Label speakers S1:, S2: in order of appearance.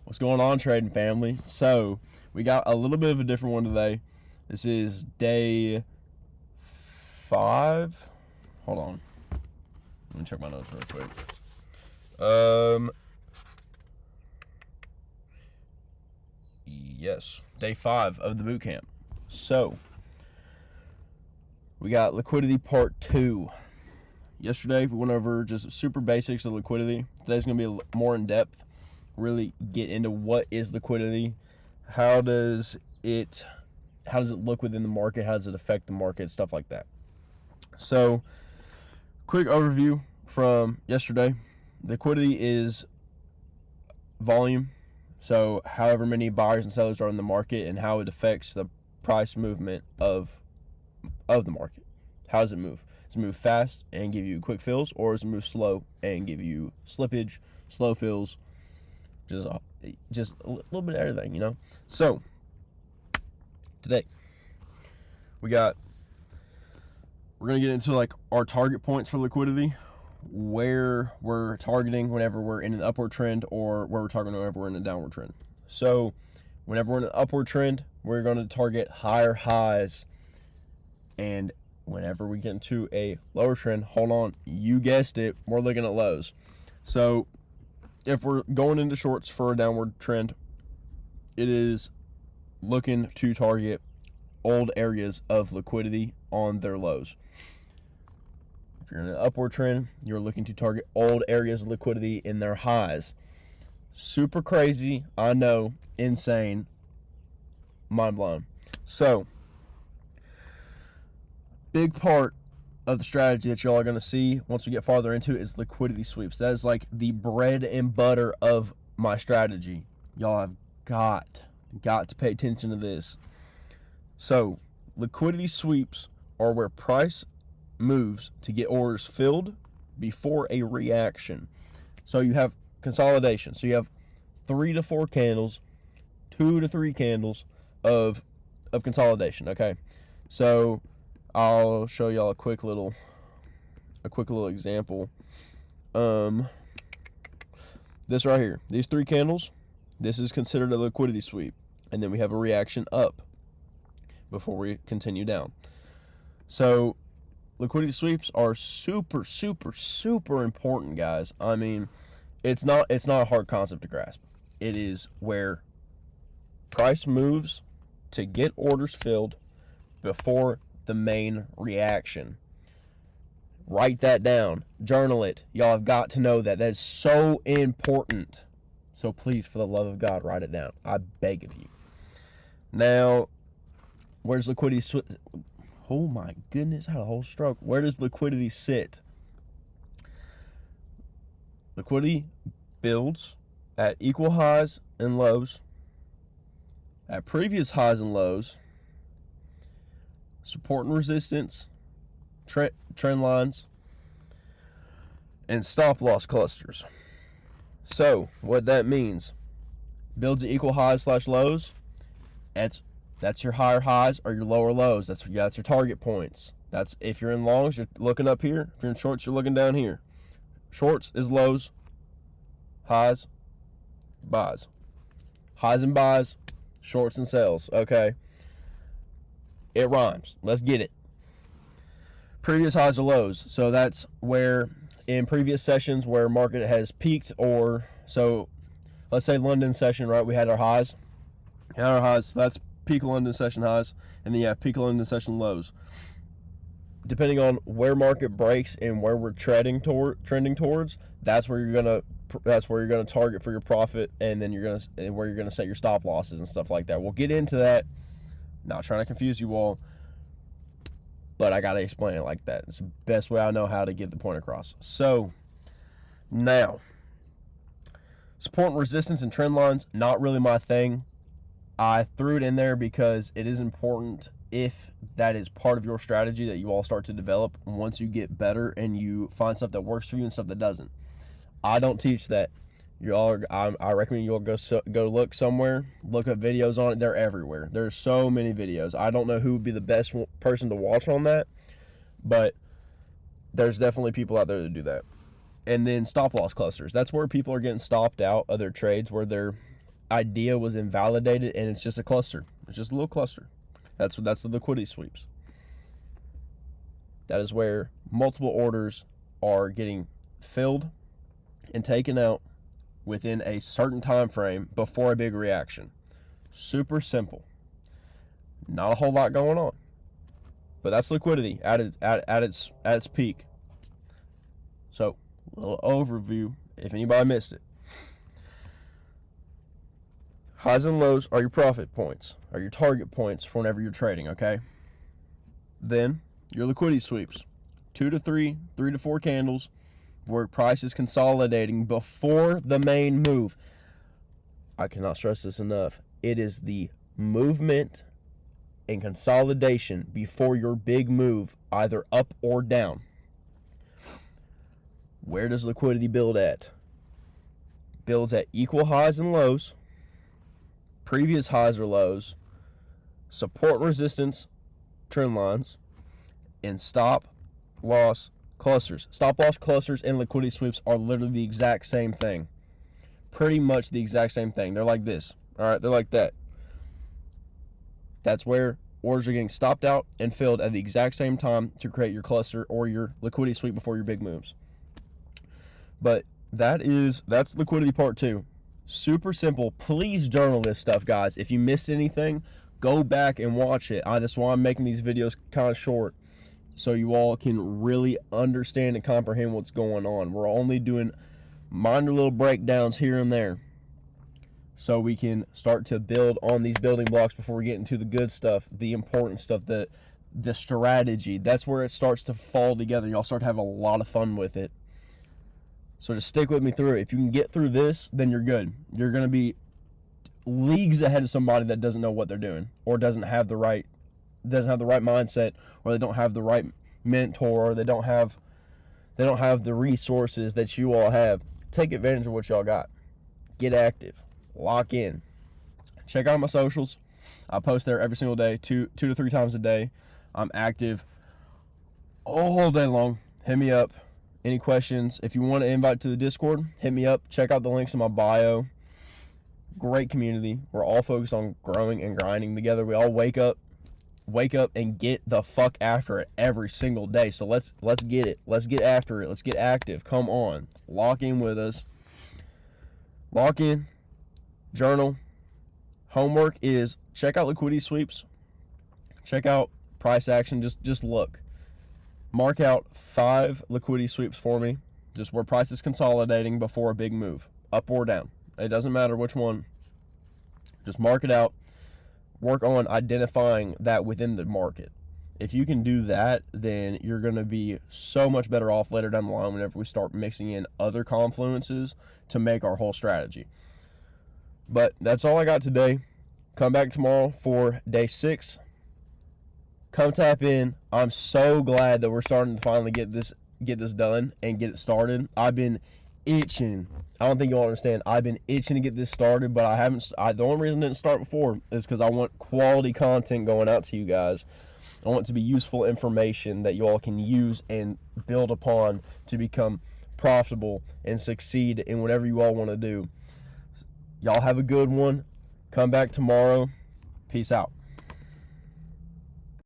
S1: What's going on, trading family? So we got a little bit of a different one today. This is day 5. Hold on, let me check my notes real quick. Yes, day 5 of the bootcamp. So we got liquidity part 2. Yesterday we went over just super basics of liquidity. Today's gonna be more in depth. Really get into what is liquidity, how does it look within the market, how does it affect the market, stuff like that. So quick overview from yesterday. Liquidity is volume, so however many buyers and sellers are in the market and how it affects the price movement of the market. How does it move? Does it move fast and give you quick fills, or does it move slow and give you slippage, slow fills, just a little bit of everything, you know? So today we're gonna get into like our target points for liquidity, where we're targeting whenever we're in an upward trend, or where we're targeting whenever we're in a downward trend. So whenever we're in an upward trend, we're going to target higher highs, and whenever we get into a lower trend, hold on, you guessed it, we're looking at lows. So if we're going into shorts for a downward trend, it is looking to target old areas of liquidity on their lows. If you're in an upward trend, you're looking to target old areas of liquidity in their highs. Super crazy, I know, insane, mind blown. So big part of the strategy that y'all are going to see once we get farther into it is liquidity sweeps. That is like the bread and butter of my strategy. Y'all have got to pay attention to this. So liquidity sweeps are where price moves to get orders filled before a reaction. So you have consolidation. So you have 3 to 4 candles, 2 to 3 candles of consolidation. Okay, so I'll show y'all a quick little example. This right here, these 3 candles, this is considered a liquidity sweep, and then we have a reaction up before we continue down. So liquidity sweeps are super important, guys. I mean, it's not a hard concept to grasp. It is where price moves to get orders filled before the main reaction. Write that down, journal it. Y'all have got to know that. That is so important. So please, for the love of God, write it down, I beg of you. Now, where's liquidity oh my goodness, I had a whole stroke. Where does liquidity sit? Liquidity builds at equal highs and lows, at previous highs and lows, support and resistance, trend lines, and stop loss clusters. So what that means, builds at equal highs / lows. That's your higher highs or your lower lows. That's your target points. That's if you're in longs, you're looking up here. If you're in shorts, you're looking down here. Shorts is lows, highs, buys. Highs and buys, shorts and sells. Okay, it rhymes. Let's get it. Previous highs or lows. So that's where in previous sessions where market has peaked, or so let's say London session, right? We had our highs. So that's peak London session highs, and then you have peak London session lows. Depending on where market breaks and where we're trending towards, that's where you're gonna target for your profit, and then where you're gonna set your stop losses and stuff like that. We'll get into that. Not trying to confuse you all, but I gotta explain it like that. It's the best way I know how to get the point across. So now, support and resistance and trend lines, not really my thing. I threw it in there because it is important if that is part of your strategy that you all start to develop once you get better and you find stuff that works for you and stuff that doesn't. I don't teach that. I recommend you all go look somewhere, look up videos on it. They're everywhere. There's so many videos. I don't know who would be the best person to watch on that, but there's definitely people out there that do that. And then stop loss clusters. That's where people are getting stopped out of their trades, where their idea was invalidated and it's just a cluster. It's just a little cluster. That's the liquidity sweeps. That is where multiple orders are getting filled and taken out within a certain time frame before a big reaction. Super simple. Not a whole lot going on. But that's liquidity at its peak. So, a little overview if anybody missed it. Highs and lows are your profit points, are your target points for whenever you're trading, okay? Then, your liquidity sweeps. 2 to 3, 3 to 4 candles where price is consolidating before the main move. I cannot stress this enough. It is the movement and consolidation before your big move, either up or down. Where does liquidity build at? Builds at equal highs and lows, previous highs or lows, support and resistance trend lines, and stop loss clusters. Stop loss clusters and liquidity sweeps are literally the exact same thing. Pretty much the exact same thing. They're like this. All right, they're like that. That's where orders are getting stopped out and filled at the exact same time to create your cluster or your liquidity sweep before your big moves. But that's liquidity part 2. Super simple. Please journal this stuff, guys. If you missed anything, go back and watch it. That's why I'm making these videos kind of short, so you all can really understand and comprehend what's going on. We're only doing minor little breakdowns here and there, so we can start to build on these building blocks before we get into the good stuff, the important stuff, the strategy. That's where it starts to fall together. Y'all start to have a lot of fun with it. So just stick with me through it. If you can get through this, then you're good. You're going to be leagues ahead of somebody that doesn't know what they're doing, or doesn't have the right mindset, or they don't have the right mentor, or they don't have the resources that you all have. Take advantage of what y'all got. Get active. Lock in. Check out my socials. I post there every single day, 2 to 3 times a day. I'm active all day long. Hit me up. Any questions? If you want to invite to the Discord, hit me up. Check out the links in my bio. Great community. We're all focused on growing and grinding together. We all wake up and get the fuck after it every single day. So let's get it. Let's get after it. Let's get active. Come on. Lock in with us. Lock in. Journal. Homework is check out liquidity sweeps. Check out price action. Just look. Mark out 5 liquidity sweeps for me, just where price is consolidating before a big move, up or down. It doesn't matter which one. Just mark it out. Work on identifying that within the market. If you can do that, then you're going to be so much better off later down the line whenever we start mixing in other confluences to make our whole strategy. But that's all I got today. Come back tomorrow for day 6. Come tap in. I'm so glad that we're starting to finally get this done and get it started. I've been itching. I don't think you all understand. I've been itching to get this started, but I haven't. The only reason I didn't start before is because I want quality content going out to you guys. I want it to be useful information that you all can use and build upon to become profitable and succeed in whatever you all want to do. Y'all have a good one. Come back tomorrow. Peace out.